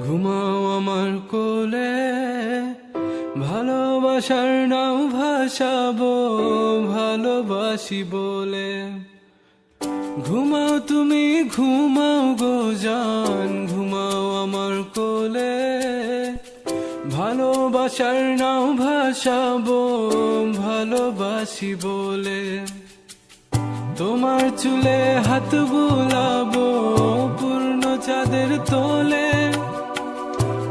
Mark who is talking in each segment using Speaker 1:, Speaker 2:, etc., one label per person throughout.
Speaker 1: ঘুমাও আমার কোলে, ভালোবাসার নাও ভাসাবো ভালোবাসি বলে। ঘুমাও তুমি ঘুমাও গো জান, ঘুমাও আমার কোলে, ভালোবাসার নাও ভাসাবো ভালোবাসি বলে। তোমার চুলে হাত বুলাবো পূর্ণ চাঁদের তোলে,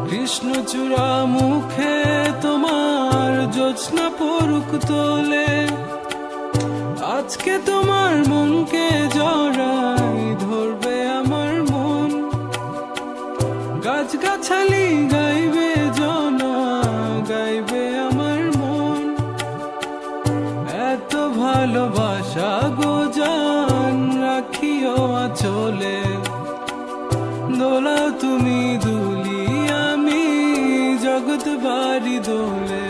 Speaker 1: কৃষ্ণচূড়া মুখে তোমার জ্যোৎস্না পড়ুক তোলে। আজকে তোমার মনকে জড়াই ধরবে আমার মন, গাছগাছালি গাইবে জনা গাইবে আমার মন। এত ভালোবাসা গো জান রাখিও আঁচলে, দোলাও তুমি দুলি আমি জগৎ বাড়ি দোলে।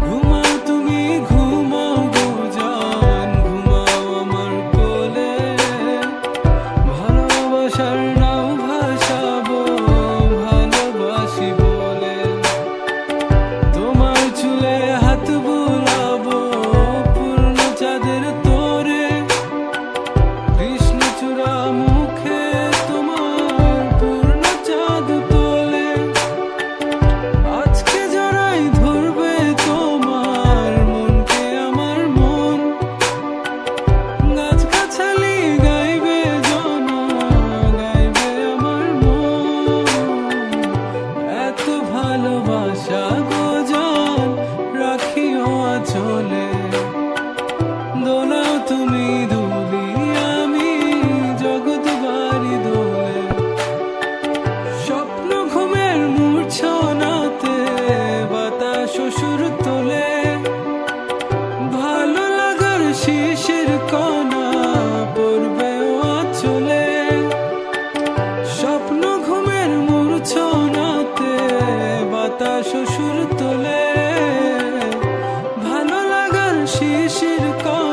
Speaker 1: ঘুমাও তুমি ঘুমাও গো জান, ঘুমাও আমার কোলে, ভালোবাসার নাও ভাসাবো ভালোবাসি বলে। তোমার চুলে হাত বুলাবো পূর্ণ চাঁদের তোরে, কৃষ্ণচূড়া মুখে তোমার পূর্ণ চাঁদ তোলে। আজকে জড়াই ধরবে তোমার মনকে আমার মন, গাছগাছালি গাইবে জনা গাইবে আমার মন। এত ভালোবাসা গো জান রাখিও আঁচলে, দোলাও তুমি দুলি আমি জগৎ বাড়ি দোলে। স্বপ্ন ঘুমের মূর্ছনাতে বাতাস সুর তোলে, ভালো লাগার শিশির কণা পড়বে আঁচলে। স্বপ্ন ঘুমের মূর্ছনাতে বাতাস সুর তোলে, ভালো লাগার শিশির কণা